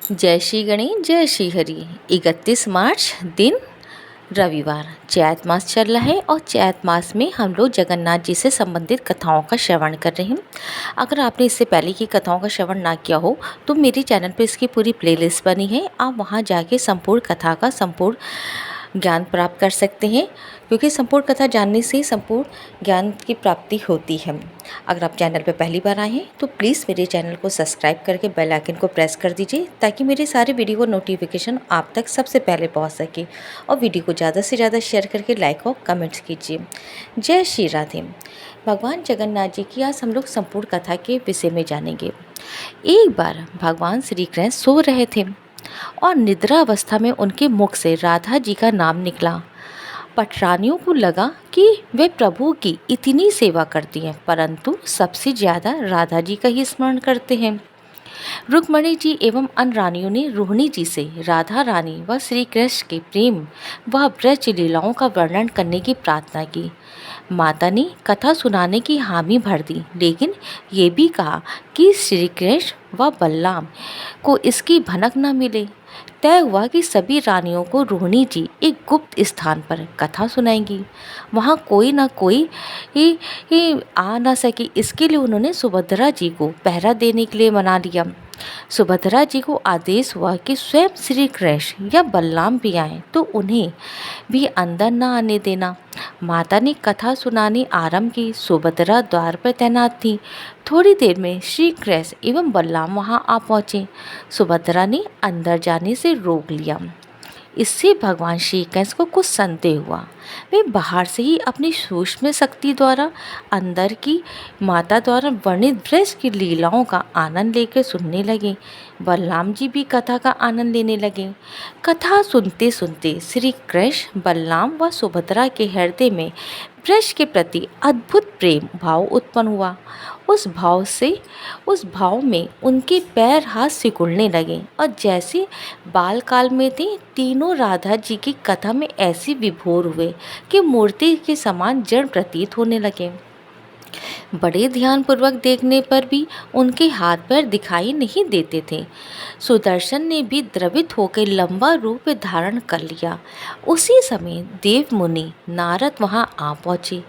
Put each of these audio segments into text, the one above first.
जय श्री गणेश जय श्री हरि। 31 मार्च दिन रविवार। चैत मास चल रहा है और चैत मास में हम लोग जगन्नाथ जी से संबंधित कथाओं का श्रवण कर रहे हैं। अगर आपने इससे पहले की कथाओं का श्रवण ना किया हो तो मेरे चैनल पर इसकी पूरी प्लेलिस्ट बनी है। आप वहां जाके संपूर्ण कथा का संपूर्ण ज्ञान प्राप्त कर सकते हैं, क्योंकि संपूर्ण कथा जानने से संपूर्ण ज्ञान की प्राप्ति होती है। अगर आप चैनल पर पहली बार आए हैं तो प्लीज़ मेरे चैनल को सब्सक्राइब करके बेल आइकन को प्रेस कर दीजिए, ताकि मेरे सारे वीडियो को नोटिफिकेशन आप तक सबसे पहले पहुंच सके। और वीडियो को ज़्यादा से ज़्यादा शेयर करके लाइक और कमेंट्स कीजिए। जय श्री राधे। भगवान जगन्नाथ जी की आज हम लोग संपूर्ण कथा के विषय में जानेंगे। एक बार भगवान श्री कृष्ण सो रहे थे और निद्रा अवस्था में उनके मुख से राधा जी का नाम निकला। पटरानियों को लगा कि वे प्रभु की इतनी सेवा करती हैं, परंतु सबसे ज़्यादा राधा जी का ही स्मरण करते हैं। रुक्मणी जी एवं अन्य रानियों ने रोहिणी जी से राधा रानी व श्री कृष्ण के प्रेम व ब्रज लीलाओं का वर्णन करने की प्रार्थना की। माता ने कथा सुनाने की हामी भर दी, लेकिन ये भी कहा कि श्री कृष्ण व बलराम को इसकी भनक न मिले। तय हुआ कि सभी रानियों को रोहिणी जी एक गुप्त स्थान पर कथा सुनाएंगी। वहाँ कोई ना कोई ही आ ना सके, इसके लिए उन्होंने सुभद्रा जी को पहरा देने के लिए मना लिया। सुभद्रा जी को आदेश हुआ कि स्वयं श्री कृष्ण या बलराम भी आए तो उन्हें भी अंदर न आने देना। माता ने कथा सुनानी आरंभ की। सुभद्रा द्वार पर तैनात थी। थोड़ी देर में श्री कृष्ण एवं बलराम वहां आ पहुंचे। सुभद्रा ने अंदर जाने से रोक लिया। इससे भगवान श्री कृष्ण को कुछ संदेह हुआ। वे बाहर से ही अपनी सूक्ष्म शक्ति द्वारा अंदर की माता द्वारा वर्णित ब्रज की लीलाओं का आनंद लेकर सुनने लगे। बलराम जी भी कथा का आनंद लेने लगे। कथा सुनते सुनते श्री कृष्ण, बलराम व सुभद्रा के हृदय में ब्रज के प्रति अद्भुत प्रेम भाव उत्पन्न हुआ। उस भाव में उनके पैर हाथ सिकुड़ने लगे और जैसे बाल काल में थे, तीनों राधा जी की कथा में ऐसे विभोर हुए कि मूर्ति के समान जड़ प्रतीत होने लगे। बड़े ध्यानपूर्वक देखने पर भी उनके हाथ पैर दिखाई नहीं देते थे। सुदर्शन ने भी द्रवित होकर लंबा रूप धारण कर लिया। उसी समय देव मुनि नारद वहां आ पहुंचे।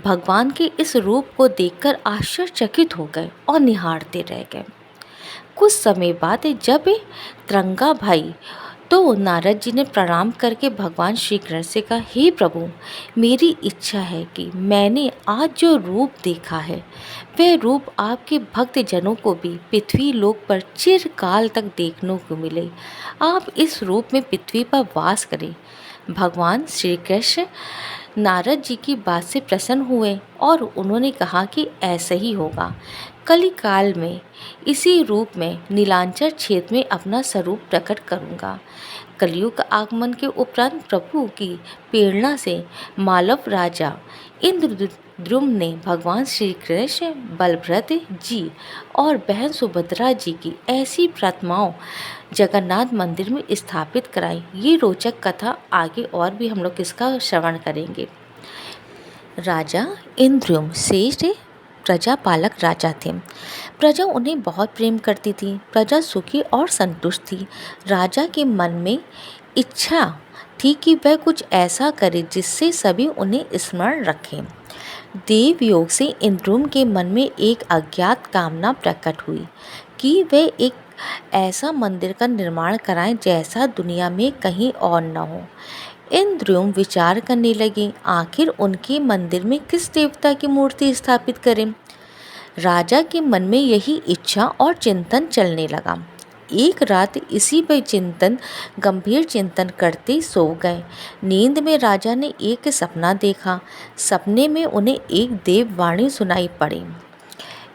भगवान के इस रूप को देखकर आश्चर्यचकित हो गए और निहारते रह गए। कुछ समय बाद जब तिरंगा भाई तो नारद जी ने प्रणाम करके भगवान श्री कृष्ण से कहा, हे प्रभु, मेरी इच्छा है कि मैंने आज जो रूप देखा है वह रूप आपके भक्त जनों को भी पृथ्वी लोक पर चिरकाल तक देखने को मिले। आप इस रूप में पृथ्वी पर वास करें। भगवान श्री कृष्ण नारद जी की बात से प्रसन्न हुए और उन्होंने कहा कि ऐसा ही होगा। कली काल में इसी रूप में नीलांचल क्षेत्र में अपना स्वरूप प्रकट करूंगा। कलयुग आगमन के उपरांत प्रभु की प्रेरणा से मालव राजा इंद्रद्युम्न ने भगवान श्री कृष्ण, बलभद्र जी और बहन सुभद्रा जी की ऐसी प्रतिमाओं जगन्नाथ मंदिर में स्थापित कराई। ये रोचक कथा आगे और भी हम लोग इसका श्रवण करेंगे। राजा इंद्रद्युम्न श्रेष्ठ प्रजापालक राजा थे। प्रजा उन्हें बहुत प्रेम करती थी। प्रजा सुखी और संतुष्ट थी। राजा के मन में इच्छा थी कि वह कुछ ऐसा करे जिससे सभी उन्हें स्मरण रखें। देव योग से इंद्रद्युम्न के मन में एक अज्ञात कामना प्रकट हुई कि वे एक ऐसा मंदिर का निर्माण कराएं जैसा दुनिया में कहीं और न हो। इंद्रद्युम्न विचार करने लगे, आखिर उनके मंदिर में किस देवता की मूर्ति स्थापित करें। राजा के मन में यही इच्छा और चिंतन चलने लगा। एक रात इसी पर गंभीर चिंतन करते सो गए। नींद में राजा ने एक सपना देखा। सपने में उन्हें एक देववाणी सुनाई पड़ी।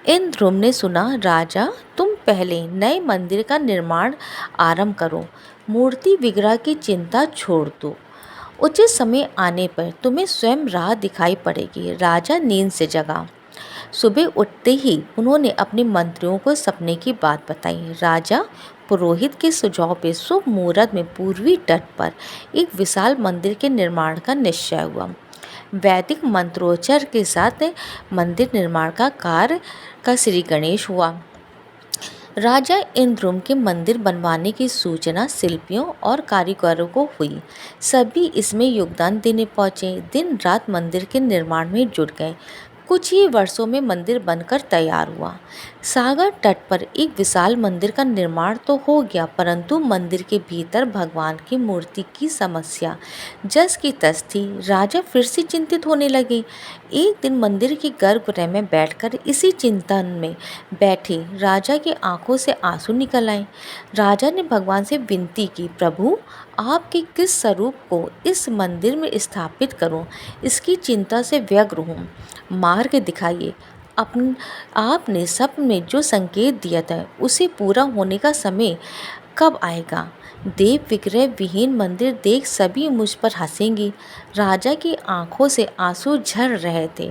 इंद्रद्युम्न ने सुना, राजा, तुम पहले नए मंदिर का निर्माण आरंभ करो। मूर्ति विग्रह की चिंता छोड़ दो। उचित समय आने पर तुम्हें स्वयं राह दिखाई पड़ेगी। राजा नींद से जगा। सुबह उठते ही उन्होंने अपने मंत्रियों को सपने की बात बताई। राजा पुरोहित के सुझाव पे शुभ मुहूर्त में पूर्वी तट पर एक विशाल मंदिर के निर्माण का निश्चय हुआ। वैदिक मंत्रोच्चार के साथ मंदिर निर्माण का कार्य का श्री गणेश हुआ। राजा इंद्रुम के मंदिर बनवाने की सूचना शिल्पियों और कारीगरों को हुई। सभी इसमें योगदान देने पहुंचे, दिन रात मंदिर के निर्माण में जुट गए। कुछ ही वर्षों में मंदिर बनकर तैयार हुआ। सागर तट पर एक विशाल मंदिर का निर्माण तो हो गया, परंतु मंदिर के भीतर भगवान की मूर्ति की समस्या जस की तस थी। राजा फिर से चिंतित होने लगे। एक दिन मंदिर के गर्भगृह में बैठकर इसी चिंतन में बैठे राजा की आंखों से आंसू निकल आए। राजा ने भगवान से विनती की, प्रभु, आपके किस स्वरूप को इस मंदिर में स्थापित करूं, इसकी चिंता से व्यग्र हूँ। मार्ग दिखाइए। आपने सपने में जो संकेत दिया था उसे पूरा होने का समय कब आएगा? देव विग्रह विहीन मंदिर देख सभी मुझ पर हंसेंगे। राजा की आंखों से आंसू झर रहे थे।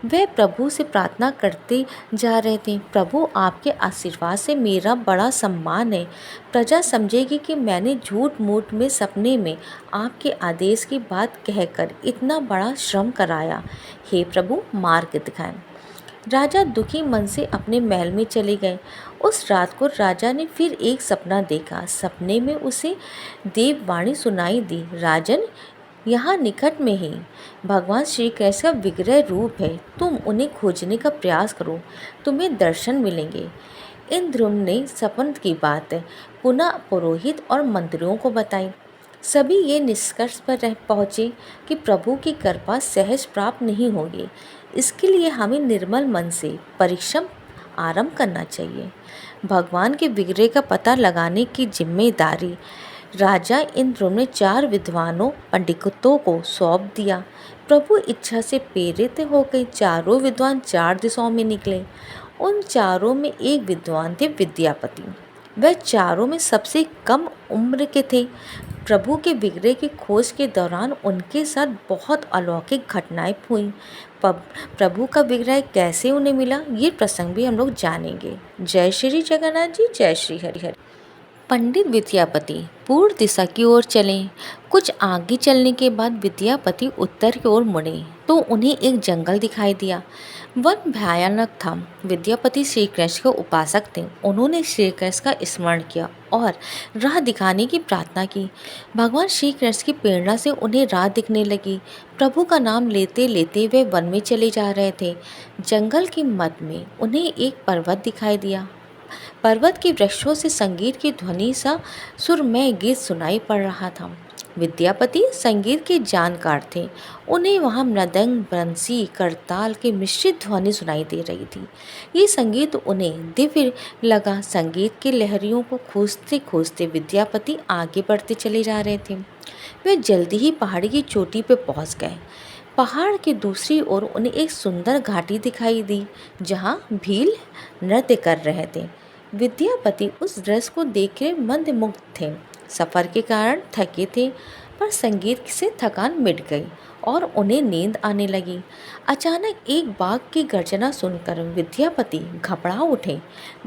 वे प्रभु से प्रार्थना करते जा रहे थे, प्रभु, आपके आशीर्वाद से मेरा बड़ा सम्मान है। प्रजा समझेगी कि मैंने झूठ मूठ में सपने में आपके आदेश की बात कहकर इतना बड़ा श्रम कराया। हे प्रभु, मार्ग दिखाएं। राजा दुखी मन से अपने महल में चले गए। उस रात को राजा ने फिर एक सपना देखा। सपने में उसे देववाणी सुनाई दी, राजन, यहाँ निकट में ही भगवान श्री कृष्ण का विग्रह रूप है। तुम उन्हें खोजने का प्रयास करो, तुम्हें दर्शन मिलेंगे। इंद्रुम ने सपन की बात पुनः पुरोहित और मंत्रियों को बताई। सभी ये निष्कर्ष पर रह पहुँचे कि प्रभु की कृपा सहज प्राप्त नहीं होगी। इसके लिए हमें निर्मल मन से परिश्रम आरंभ करना चाहिए। भगवान के विग्रह का पता लगाने की जिम्मेदारी राजा इंद्रुम ने 4 विद्वानों पंडितों को सौंप दिया। प्रभु इच्छा से प्रेरित होकर चारों विद्वान 4 दिशाओं में निकले। उन चारों में एक विद्वान थे विद्यापति। वह चारों में सबसे कम उम्र के थे। प्रभु के विग्रह की खोज के दौरान उनके साथ बहुत अलौकिक घटनाएं हुई। प्रभु का विग्रह कैसे उन्हें मिला, ये प्रसंग भी हम लोग जानेंगे। जय श्री जगन्नाथ जी, जय श्री हरि हरि। पंडित विद्यापति पूर्व दिशा की ओर चले। कुछ आगे चलने के बाद विद्यापति उत्तर की ओर मुड़े तो उन्हें एक जंगल दिखाई दिया। वन भयानक था। विद्यापति श्री कृष्ण के उपासक थे। उन्होंने श्री कृष्ण का स्मरण किया और राह दिखाने की प्रार्थना की। भगवान श्री कृष्ण की प्रेरणा से उन्हें राह दिखने लगी। प्रभु का नाम लेते लेते वे वन में चले जा रहे थे। जंगल के मध्य में उन्हें एक पर्वत दिखाई दिया। पर्वत के वृक्षों से संगीत की ध्वनि सा सुरमय गीत सुनाई पड़ रहा था। विद्यापति संगीत के जानकार थे। उन्हें वहाँ मृदंग, बंसी, करताल की मिश्रित ध्वनि सुनाई दे रही थी। ये संगीत उन्हें दिव्य लगा। संगीत की लहरियों को खोजते खोजते विद्यापति आगे बढ़ते चले जा रहे थे। वे जल्दी ही पहाड़ी की चोटी पर पहुँच गए। पहाड़ की दूसरी ओर उन्हें एक सुंदर घाटी दिखाई दी जहाँ भील नृत्य कर रहे थे। विद्यापति उस दृश्य को देखकर मंत्रमुग्ध थे। सफ़र के कारण थके थे, पर संगीत से थकान मिट गई और उन्हें नींद आने लगी। अचानक एक बाघ की गर्जना सुनकर विद्यापति घबरा उठे।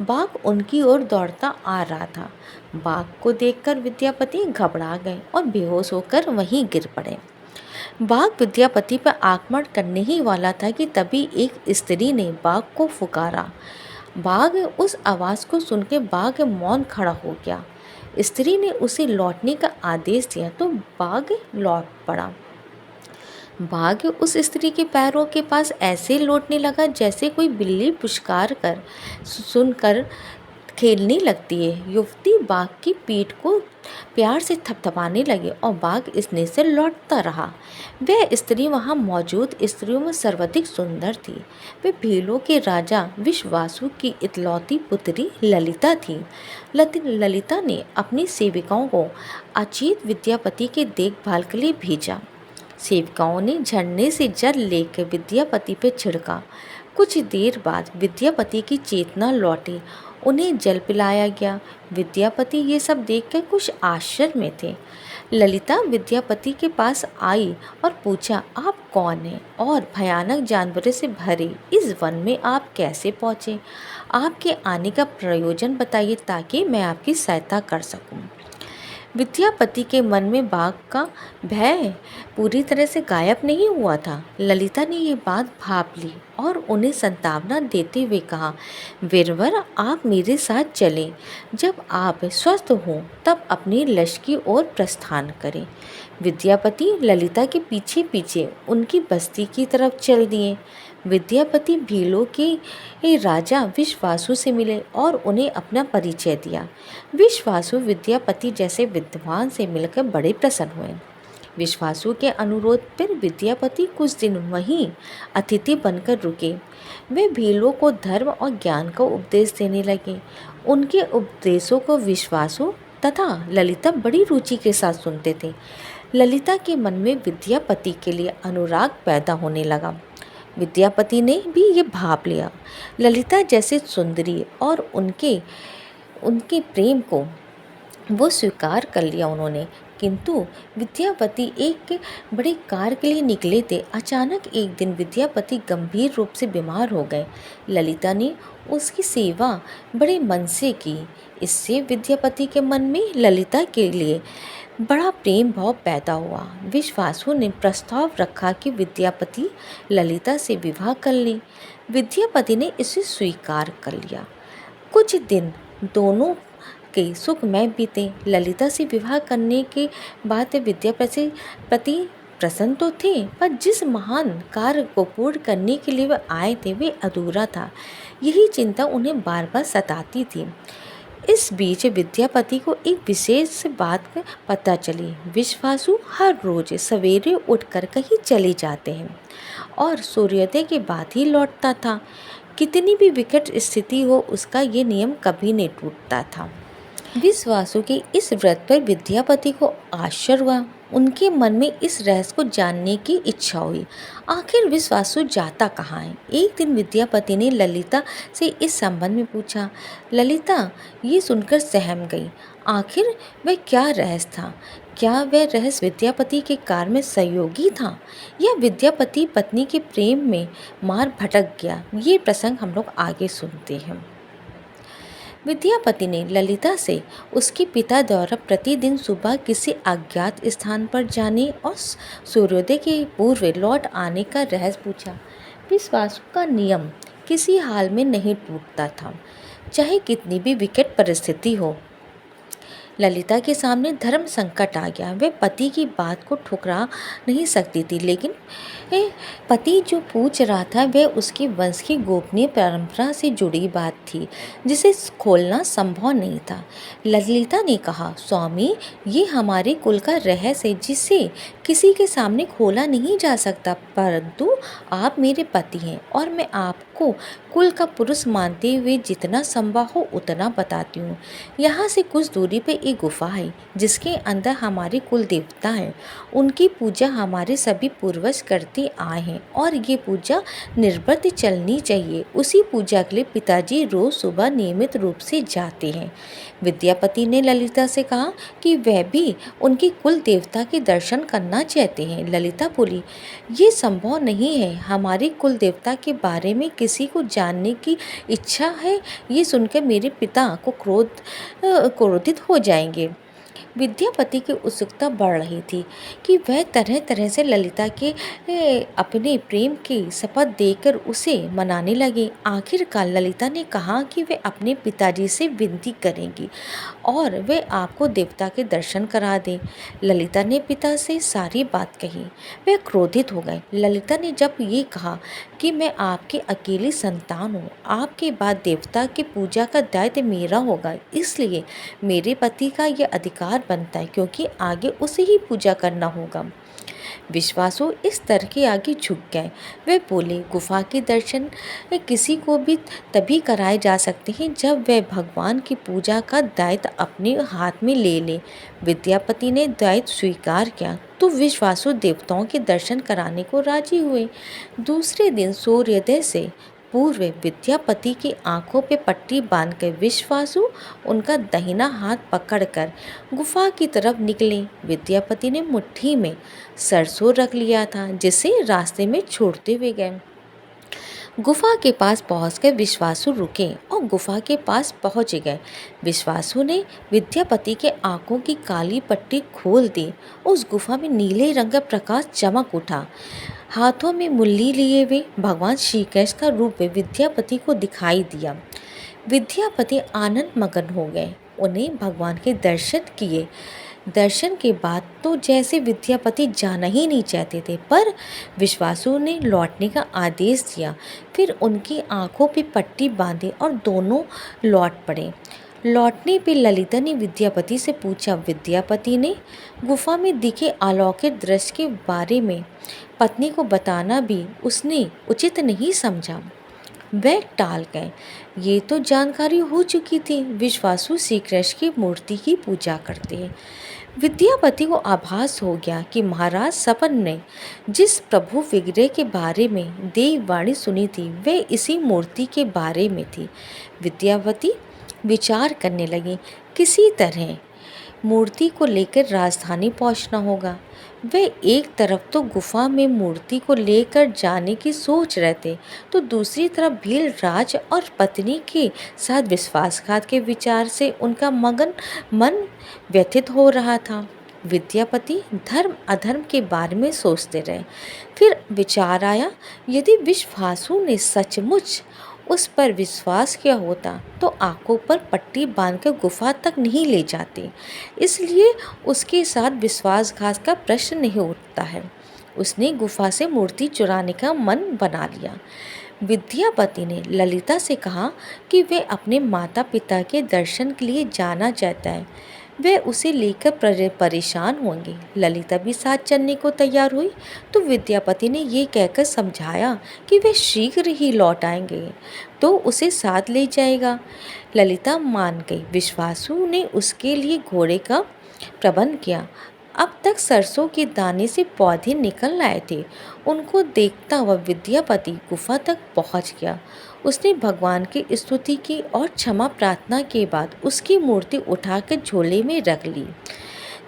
बाघ उनकी ओर दौड़ता आ रहा था। बाघ को देखकर विद्यापति घबरा गए और बेहोश होकर वहीं गिर पड़े। बाघ विद्यापति पर आक्रमण करने ही वाला था कि तभी एक स्त्री ने बाघ को पुकारा। बाघ उस आवाज़ को सुनकर बाघ मौन खड़ा हो गया। स्त्री ने उसे लौटने का आदेश दिया तो बाघ लौट पड़ा। बाघ उस स्त्री के पैरों के पास ऐसे लौटने लगा जैसे कोई बिल्ली पुचकार कर सुनकर खेलने लगती है। युवती बाघ की पीठ को प्यार से थपथपाने लगी और बाघ स्नेह से लौटता रहा। वह स्त्री वहाँ मौजूद स्त्रियों में सर्वाधिक सुंदर थी। वह भीलों के राजा विश्वासु की इकलौती पुत्री ललिता थी। ललिता ने अपनी सेविकाओं को अचेत विद्यापति के देखभाल के लिए भेजा। सेविकाओं ने झरने से जल लेकर विद्यापति पर छिड़का। कुछ देर बाद विद्यापति की चेतना लौटी। उन्हें जल पिलाया गया। विद्यापति ये सब देखकर कुछ आश्चर्य में थे। ललिता विद्यापति के पास आई और पूछा, आप कौन हैं और भयानक जानवरों से भरे इस वन में आप कैसे पहुँचे? आपके आने का प्रयोजन बताइए ताकि मैं आपकी सहायता कर सकूं। विद्यापति के मन में बाघ का भय पूरी तरह से गायब नहीं हुआ था। ललिता ने ये बात भाप ली और उन्हें सांत्वना देते हुए कहा, वीरवर, आप मेरे साथ चलें। जब आप स्वस्थ हों तब अपने लक्ष्य की ओर प्रस्थान करें। विद्यापति ललिता के पीछे पीछे उनकी बस्ती की तरफ चल दिए। विद्यापति भीलों के राजा विश्वासु से मिले और उन्हें अपना परिचय दिया। विश्वासु विद्यापति जैसे विद्वान से मिलकर बड़े प्रसन्न हुए। विश्वासु के अनुरोध पर विद्यापति कुछ दिन वहीं अतिथि बनकर रुके। वे भीलों को धर्म और ज्ञान का उपदेश देने लगे। उनके उपदेशों को विश्वासु तथा ललिता बड़ी रुचि के साथ सुनते थे। ललिता के मन में विद्यापति के लिए अनुराग पैदा होने लगा। विद्यापति ने भी ये भाप लिया। ललिता जैसे सुंदरी और उनके प्रेम को वो स्वीकार कर लिया उन्होंने। किंतु विद्यापति एक बड़े कार्य के लिए निकले थे। अचानक एक दिन विद्यापति गंभीर रूप से बीमार हो गए। ललिता ने उसकी सेवा बड़े मन से की। इससे विद्यापति के मन में ललिता के लिए बड़ा प्रेम भाव पैदा हुआ। विश्वासु ने प्रस्ताव रखा कि विद्यापति ललिता से विवाह कर ले। विद्यापति ने इसे स्वीकार कर लिया। कुछ दिन दोनों के सुखमय बीते। ललिता से विवाह करने के बाद विद्यापति प्रसन्न तो थे, पर जिस महान कार्य को पूर्ण करने के लिए वे आए थे वे अधूरा था। यही चिंता उन्हें बार बार सताती थी। इस बीच विद्यापति को एक विशेष बात पता चली। विश्वासु हर रोज सवेरे उठकर कहीं चले जाते हैं और सूर्योदय के बाद ही लौटता था। कितनी भी विकट स्थिति हो, उसका ये नियम कभी नहीं टूटता था। विश्वासु के इस व्रत पर विद्यापति को आश्चर्य हुआ। उनके मन में इस रहस्य को जानने की इच्छा हुई। आखिर विश्वासु जाता कहाँ है? एक दिन विद्यापति ने ललिता से इस संबंध में पूछा। ललिता ये सुनकर सहम गई। आखिर वह क्या रहस्य था? क्या वह रहस्य विद्यापति के कार्य में सहयोगी था या विद्यापति पत्नी के प्रेम में मार भटक गया? ये प्रसंग हम लोग आगे सुनते हैं। विद्यापति ने ललिता से उसके पिता द्वारा प्रतिदिन सुबह किसी अज्ञात स्थान पर जाने और सूर्योदय के पूर्व लौट आने का रहस्य पूछा। विश्वासु का नियम किसी हाल में नहीं टूटता था, चाहे कितनी भी विकट परिस्थिति हो। ललिता के सामने धर्म संकट आ गया। वह पति की बात को ठुकरा नहीं सकती थी, लेकिन पति जो पूछ रहा था वह उसके वंश की गोपनीय परंपरा से जुड़ी बात थी, जिसे खोलना संभव नहीं था। ललिता ने कहा, स्वामी, ये हमारे कुल का रहस्य है जिसे किसी के सामने खोला नहीं जा सकता, परंतु आप मेरे पति हैं और मैं आपको कुल का पुरुष मानते हुए जितना संभव हो उतना बताती हूँ। यहाँ से कुछ दूरी पे एक गुफा है जिसके अंदर हमारे कुल देवता हैं। उनकी पूजा हमारे सभी पूर्वज करते आए हैं और ये पूजा निर्बध चलनी चाहिए। उसी पूजा के लिए पिताजी रोज सुबह नियमित रूप से जाते हैं। विद्यापति ने ललिता से कहा कि वह भी उनके कुल देवता के दर्शन करना चाहते हैं। ललिता बोली, ये संभव नहीं है। हमारे कुल देवता के बारे में किसी को जानने की इच्छा है, ये सुनकर मेरे पिता को क्रोधित हो जाएंगे। विद्यापति की उत्सुकता बढ़ रही थी कि वह तरह तरह से ललिता के अपने प्रेम की शपथ देकर उसे मनाने लगे। आखिरकार ललिता ने कहा कि वे अपने पिताजी से विनती करेंगी और वे आपको देवता के दर्शन करा दें। ललिता ने पिता से सारी बात कही। वे क्रोधित हो गए। ललिता ने जब ये कहा कि मैं आपकी अकेली संतान हूँ, आपके बाद देवता की पूजा का दायित्व मेरा होगा, इसलिए मेरे पति का यह अधिकार बनता है क्योंकि आगे उसे ही पूजा करना होगा। विश्वासु इस तरह के आगे झुक गए। वे बोले, गुफा के दर्शन किसी को भी तभी कराए जा सकते हैं जब वह भगवान की पूजा का दायित्व अपने हाथ में ले ले। विद्यापति ने दायित्व स्वीकार किया तो विश्वासु देवताओं के दर्शन कराने को राजी हुए। दूसरे दिन सूर्योदय से पूर्व विद्यापति की आंखों पे पट्टी बांधकर विश्वासु उनका दाहिना हाथ पकड़कर गुफा की तरफ निकले। विद्यापति ने मुट्ठी में सरसों रख लिया था जिसे रास्ते में छोड़ते हुए गए। गुफा के पास पहुंचकर विश्वासु रुके और गुफा के पास पहुंच गए। विश्वासु ने विद्यापति के आंखों की काली पट्टी खोल दी। उस गुफा में नीले रंग का प्रकाश चमक उठा। हाथों में मुरली लिए हुए भगवान श्री कृष्ण का रूप विद्यापति को दिखाई दिया। विद्यापति आनंद मगन हो गए। उन्हें भगवान के दर्शन किए। दर्शन के बाद तो जैसे विद्यापति जाना ही नहीं चाहते थे, पर विश्वासु ने लौटने का आदेश दिया। फिर उनकी आंखों पे पट्टी बांधी और दोनों लौट पड़े। लौटने पे ललिता ने विद्यापति से पूछा। विद्यापति ने गुफा में दिखे अलौकिक दृश्य के बारे में पत्नी को बताना भी उसने उचित नहीं समझा। वह टाल गए। ये तो जानकारी हो चुकी थी। विश्वासु श्री कृष्ण की मूर्ति की पूजा करते हैं। विद्यापति को आभास हो गया कि महाराज सपन ने जिस प्रभु विग्रह के बारे में देववाणी सुनी थी वह इसी मूर्ति के बारे में थी। विद्यापति विचार करने लगे, किसी तरह मूर्ति को लेकर राजधानी पहुंचना होगा। वे एक तरफ तो गुफा में मूर्ति को लेकर जाने की सोच रहे थे, तो दूसरी तरफ भील राज और पत्नी के साथ विश्वासघात के विचार से उनका मन व्यथित हो रहा था। विद्यापति धर्म अधर्म के बारे में सोचते रहे। फिर विचार आया, यदि विश्वासु ने सचमुच उस पर विश्वास किया होता तो आंखों पर पट्टी बांधकर गुफा तक नहीं ले जाते, इसलिए उसके साथ विश्वासघात का प्रश्न नहीं उठता है। उसने गुफा से मूर्ति चुराने का मन बना लिया। विद्यापति ने ललिता से कहा कि वे अपने माता पिता के दर्शन के लिए जाना चाहता है। वे उसे लेकर परेशान होंगे। ललिता भी साथ चलने को तैयार हुई, तो विद्यापति ने ये कहकर समझाया कि वे शीघ्र ही लौट आएंगे तो उसे साथ ले जाएगा। ललिता मान गई। विश्वासु ने उसके लिए घोड़े का प्रबंध किया। अब तक सरसों के दाने से पौधे निकल आए थे। उनको देखता हुआ विद्यापति गुफा तक पहुंच गया। उसने भगवान की स्तुति की और क्षमा प्रार्थना के बाद उसकी मूर्ति उठाकर झोले में रख ली।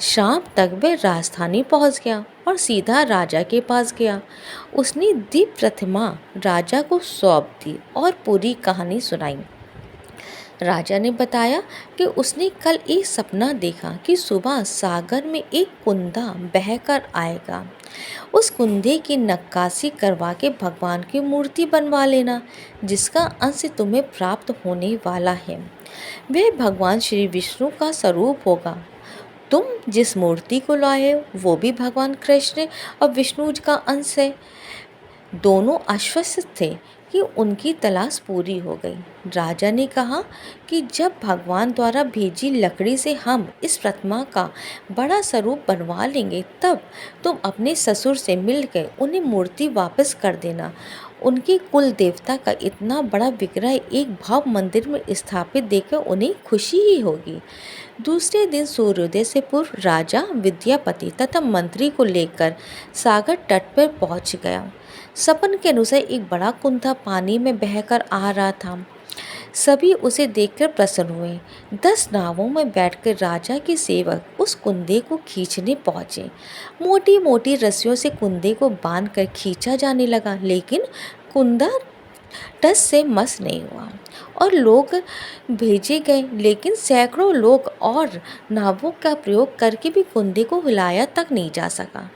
शाम तक वह राजधानी पहुंच गया और सीधा राजा के पास गया। उसने दीप प्रतिमा राजा को सौंप दी और पूरी कहानी सुनाई। राजा ने बताया कि उसने कल एक सपना देखा कि सुबह सागर में एक कुंदा बहकर आएगा। उस कुंदे की नक्काशी करवा के भगवान की मूर्ति बनवा लेना, जिसका अंश तुम्हें प्राप्त होने वाला है। वह भगवान श्री विष्णु का स्वरूप होगा। तुम जिस मूर्ति को लाए हो वो भी भगवान कृष्ण और विष्णु का अंश है। दोनों आश्वस्त थे कि उनकी तलाश पूरी हो गई। राजा ने कहा कि जब भगवान द्वारा भेजी लकड़ी से हम इस प्रतिमा का बड़ा स्वरूप बनवा लेंगे, तब तुम अपने ससुर से मिलकर उन्हें मूर्ति वापस कर देना। उनके कुल देवता का इतना बड़ा विग्रह एक भव्य मंदिर में स्थापित देखकर उन्हें खुशी ही होगी। दूसरे दिन सूर्योदय से पूर्व राजा विद्यापति तथा मंत्री को लेकर सागर तट पर पहुंच गया। सपन के अनुसार एक बड़ा कुंदा पानी में बहकर आ रहा था। सभी उसे देखकर प्रसन्न हुए। 10 नावों में बैठकर राजा के सेवक उस कुंदे को खींचने पहुंचे। मोटी मोटी रस्सियों से कुंदे को बांधकर खींचा जाने लगा, लेकिन कुंदा टस से मस नहीं हुआ और लोग भेजे गए, लेकिन सैकड़ों लोग और नावों का प्रयोग करके भी कुंदे को हिलाया तक नहीं जा सका।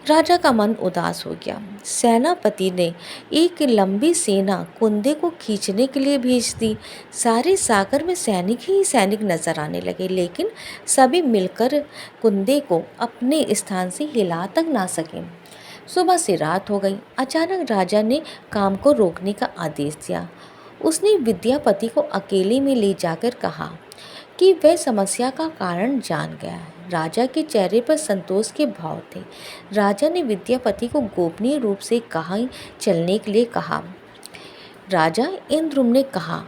राजा का मन उदास हो गया। सेनापति ने एक लंबी सेना कुंदे को खींचने के लिए भेज दी। सारे सागर में सैनिक ही सैनिक नजर आने लगे, लेकिन सभी मिलकर कुंदे को अपने स्थान से हिला तक ना सके। सुबह से रात हो गई। अचानक राजा ने काम को रोकने का आदेश दिया। उसने विद्यापति को अकेले में ले जाकर कहा कि वह समस्या का कारण जान गया है। राजा के चेहरे पर संतोष के भाव थे। राजा ने विद्यापति को गोपनीय रूप से कहीं चलने के लिए कहा। राजा इंद्रुम ने कहा,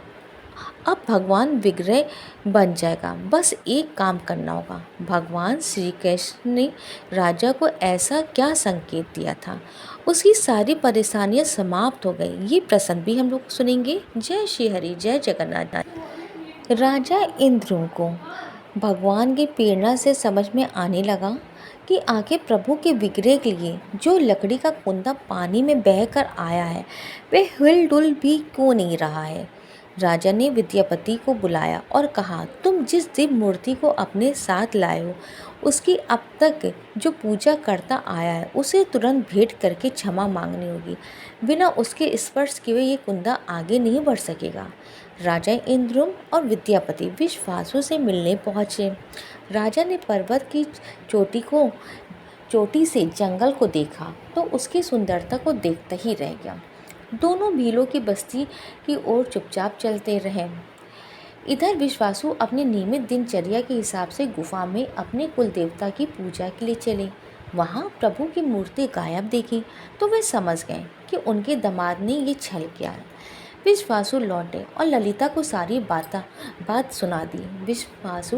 अब भगवान विग्रह बन जाएगा, बस एक काम करना होगा। भगवान श्री कृष्ण ने राजा को ऐसा क्या संकेत दिया था? उसकी सारी परेशानियां समाप्त हो गई। ये प्रसंग भी हम लोग सुनेंगे। जय श्री हरि, जय जगन्नाथ। राजा इंद्र को भगवान की प्रेरणा से समझ में आने लगा कि आखिर प्रभु के विग्रह के लिए जो लकड़ी का कुंदा पानी में बहकर आया है वह हिलडुल भी क्यों नहीं रहा है। राजा ने विद्यापति को बुलाया और कहा, तुम जिस दिव्य मूर्ति को अपने साथ लाए हो उसकी अब तक जो पूजा करता आया है उसे तुरंत भेंट करके क्षमा मांगनी होगी। बिना उसके स्पर्श किए ये कुंदा आगे नहीं बढ़ सकेगा। राजा इंद्रुम और विद्यापति विश्वासु से मिलने पहुँचे। राजा ने पर्वत की चोटी से जंगल को देखा तो उसकी सुंदरता को देखता ही रह गया। दोनों भीलों की बस्ती की ओर चुपचाप चलते रहे। इधर विश्वासु अपने नियमित दिनचर्या के हिसाब से गुफा में अपने कुल देवता की पूजा के लिए चले। वहाँ प्रभु की मूर्ति गायब देखी तो वे समझ गए कि उनके दामाद ने ये छल किया है। विश्वासु लौटे और ललिता को सारी बात सुना दी। विश्वासु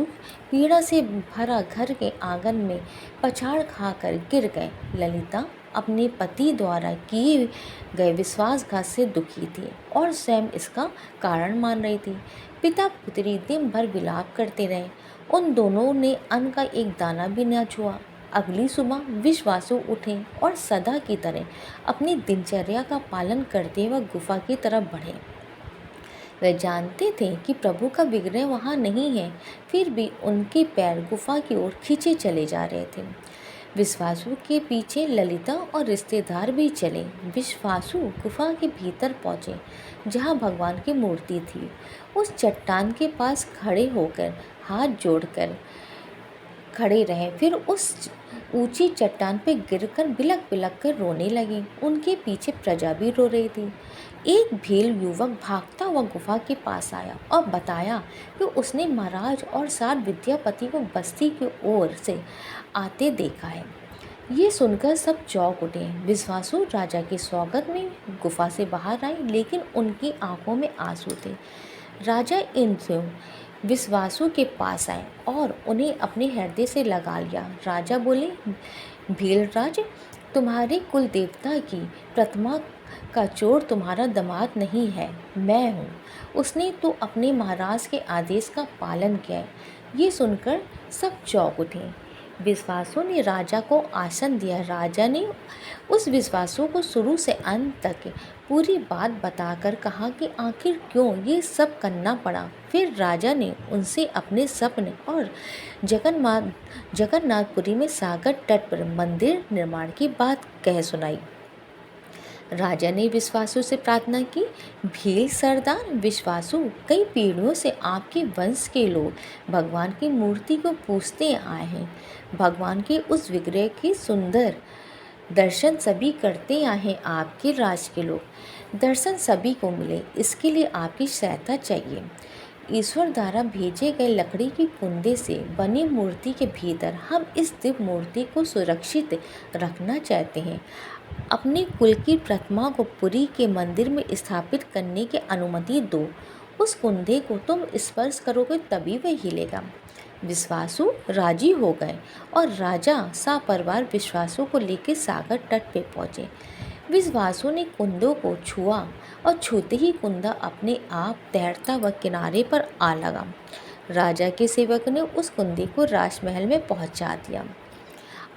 पीड़ा से भरा घर के आंगन में पछाड़ खाकर गिर गए। ललिता अपने पति द्वारा किए गए विश्वासघात से दुखी थी और स्वयं इसका कारण मान रही थी। पिता पुत्री दिन भर विलाप करते रहे। उन दोनों ने अन्न का एक दाना भी न छुआ। अगली सुबह विश्वासु उठे और सदा की तरह अपनी दिनचर्या का पालन करते हुए गुफा की तरफ बढ़े। वे जानते थे कि प्रभु का विग्रह वहाँ नहीं है, फिर भी उनके पैर गुफा की ओर खींचे चले जा रहे थे। विश्वासु के पीछे ललिता और रिश्तेदार भी चले। विश्वासु गुफा के भीतर पहुँचे जहाँ भगवान की मूर्ति थी। उस चट्टान के पास खड़े होकर हाथ जोड़कर खड़े रहे, फिर उस ऊंची चट्टान पर गिरकर बिलक बिलक कर रोने लगे। उनके पीछे प्रजा भी रो रही थी। एक भील युवक भागता हुआ गुफा के पास आया और बताया कि उसने महाराज और साथ विद्यापति को बस्ती की ओर से आते देखा है। ये सुनकर सब चौंक उठे। विश्वासु राजा के स्वागत में गुफा से बाहर आए, लेकिन उनकी आंखों में आंसू थे। राजा इंद्र विश्वासु के पास आए और उन्हें अपने हृदय से लगा लिया। राजा बोले, भीलराज, तुम्हारे कुल देवता की प्रतिमा का चोर तुम्हारा दामाद नहीं है, मैं हूँ। उसने तो अपने महाराज के आदेश का पालन किया है। ये सुनकर सब चौंक उठे। विश्वासु ने राजा को आसन दिया। राजा ने उस विश्वासु को शुरू से अंत तक पूरी बात बताकर कहा कि आखिर क्यों ये सब करना पड़ा। फिर राजा ने उनसे अपने सपने और जगन्नाथपुरी में सागर तट पर मंदिर निर्माण की बात कह सुनाई। राजा ने विश्वासु से प्रार्थना की, भील सरदार विश्वासु, कई पीढ़ियों से आपके वंश के लोग भगवान की मूर्ति को पूजते आए हैं। भगवान के उस विग्रह के सुंदर दर्शन सभी करते आए हैं। आपके राज के लोग दर्शन सभी को मिले, इसके लिए आपकी सहायता चाहिए। ईश्वर द्वारा भेजे गए लकड़ी के कुंदे से बनी मूर्ति के भीतर हम इस दिव्य मूर्ति को सुरक्षित रखना चाहते हैं। अपने कुल की प्रतिमा को पुरी के मंदिर में स्थापित करने की अनुमति दो। उस कुंदे को तुम स्पर्श करोगे तभी वह हिलेगा। विश्वासु राजी हो गए और राजा सपरिवार विश्वासु को लेकर सागर तट पे पहुँचे। विश्वासु ने कुंदों को छुआ और छूते ही कुंदा अपने आप तैरता हुआ किनारे पर आ लगा। राजा के सेवक ने उस कुंदे को राजमहल में पहुंचा दिया।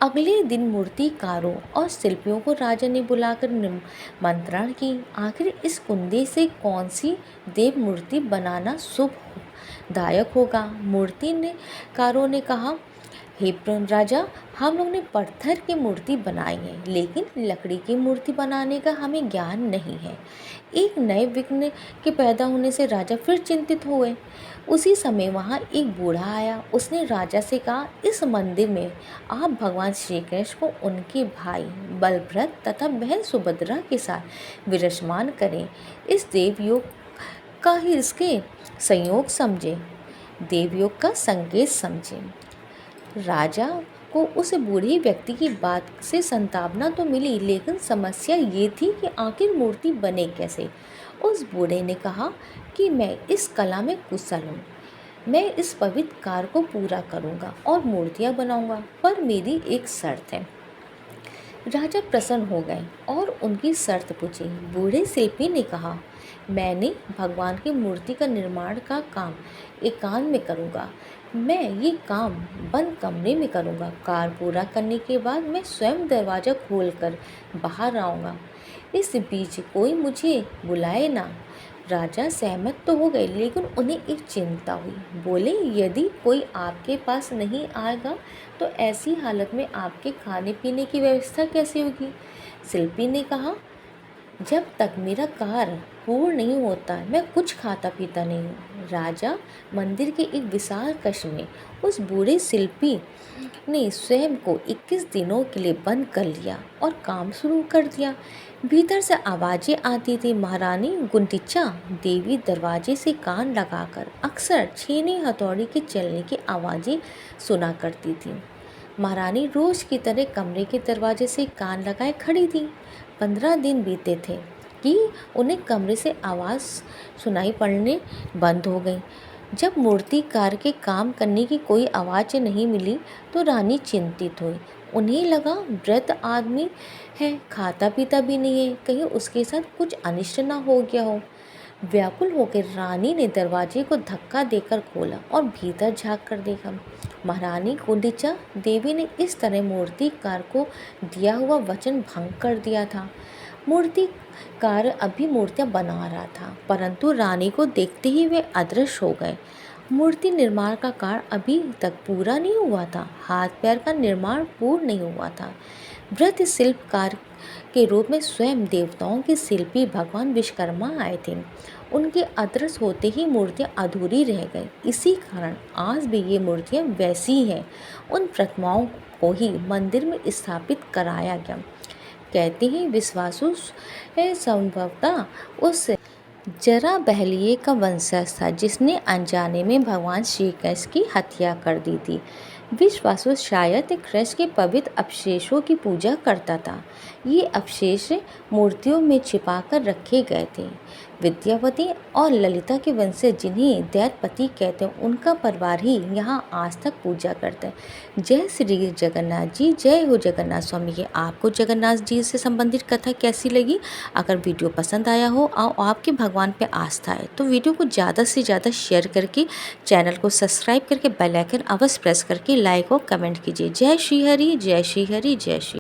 अगले दिन मूर्तिकारों और शिल्पियों को राजा ने बुलाकर निमंत्रण की। आखिर इस कुंदे से कौन सी देव मूर्ति बनाना शुभदायक होगा। मूर्तिकारों ने कहा, हे राजा, हम लोग ने पत्थर की मूर्ति बनाई है, लेकिन लकड़ी की मूर्ति बनाने का हमें ज्ञान नहीं है। एक नए विघ्न के पैदा होने से राजा फिर चिंतित हुए। उसी समय वहाँ एक बूढ़ा आया। उसने राजा से कहा, इस मंदिर में आप भगवान श्री कृष्ण को उनके भाई बलभद्र तथा बहन सुभद्रा के साथ विराजमान करें। इस देवयोग का ही इसके संयोग समझें, देवयोग का संकेत समझें। राजा को उस बूढ़े व्यक्ति की बात से संतावना तो मिली, लेकिन समस्या ये थी कि आखिर मूर्ति बने कैसे। उस बूढ़े ने कहा कि मैं इस कला में कुशल हूँ, मैं इस पवित्र कार्य को पूरा करूँगा और मूर्तियाँ बनाऊँगा, पर मेरी एक शर्त है। राजा प्रसन्न हो गए और उनकी शर्त पूछी। बूढ़े शिल्पी ने कहा, मैंने भगवान की मूर्ति का निर्माण का काम एकांत में करूँगा। मैं ये काम बंद कमरे में करूँगा। कार पूरा करने के बाद मैं स्वयं दरवाज़ा खोलकर बाहर आऊँगा। इस बीच कोई मुझे बुलाए ना। राजा सहमत तो हो गए, लेकिन उन्हें एक चिंता हुई। बोले, यदि कोई आपके पास नहीं आएगा तो ऐसी हालत में आपके खाने पीने की व्यवस्था कैसे होगी? शिल्पी ने कहा, जब तक मेरा कार्य पूर्ण नहीं होता मैं कुछ खाता पीता नहीं हूँ। राजा मंदिर के एक विशाल कक्ष में उस बूढ़े शिल्पी ने स्वयं को 21 दिनों के लिए बंद कर लिया और काम शुरू कर दिया। भीतर से आवाज़ें आती थी। महारानी गुंडीचा देवी दरवाजे से कान लगाकर अक्सर छेनी हथौड़ी के चलने की आवाज़ें सुना करती थी। महारानी रोज की तरह कमरे के दरवाजे से कान लगाए खड़ी थी। 15 दिन बीते थे कि उन्हें कमरे से आवाज़ सुनाई पड़ने बंद हो गई। जब मूर्तिकार के काम करने की कोई आवाज़ नहीं मिली तो रानी चिंतित हुई। उन्हें लगा, वृद्ध आदमी है, खाता पीता भी नहीं है, कहीं उसके साथ कुछ अनिष्ट ना हो गया हो। व्याकुल होकर रानी ने दरवाजे को धक्का देकर खोला और भीतर झांक कर देखा। महारानी गुंडीचा देवी ने इस तरह मूर्तिकार को दिया हुआ वचन भंग कर दिया था। मूर्तिकार अभी मूर्तियां बना रहा था, परंतु रानी को देखते ही वे अदृश्य हो गए। मूर्ति निर्माण का कार्य अभी तक पूरा नहीं हुआ था। हाथ पैर का निर्माण पूर्ण नहीं हुआ था। वृद्ध शिल्पकार के रूप में स्वयं देवताओं के शिल्पी भगवान विश्वकर्मा आए थे। उनके अदृश्य होते ही मूर्तियां अधूरी रह गई। इसी कारण आज भी ये मूर्तियां वैसी ही हैं। उन प्रतिमाओं को ही मंदिर में स्थापित कराया गया। कहते हैं विश्वासु संभवतः उस जरा बहलिए का वंशज था जिसने अनजाने में भगवान श्री कृष्ण की हत्या कर दी थी। विश्वासु शायद कृष्ण के पवित्र अवशेषों की पूजा करता था। ये अवशेष मूर्तियों में छिपाकर रखे गए थे। विद्यावती और ललिता के वंशज जिन्हें दैत्यपति कहते हैं, उनका परिवार ही यहाँ आज तक पूजा करता है। जय श्री जगन्नाथ जी, जय हो जगन्नाथ स्वामी की। आपको जगन्नाथ जी से संबंधित कथा कैसी लगी? अगर वीडियो पसंद आया हो और आपके भगवान पे आस्था है तो वीडियो को ज़्यादा से ज़्यादा शेयर करके, चैनल को सब्सक्राइब करके, बेल आइकन अवश्य प्रेस करके लाइक और कमेंट कीजिए। जय श्री हरि, जय श्री हरि, जय श्री।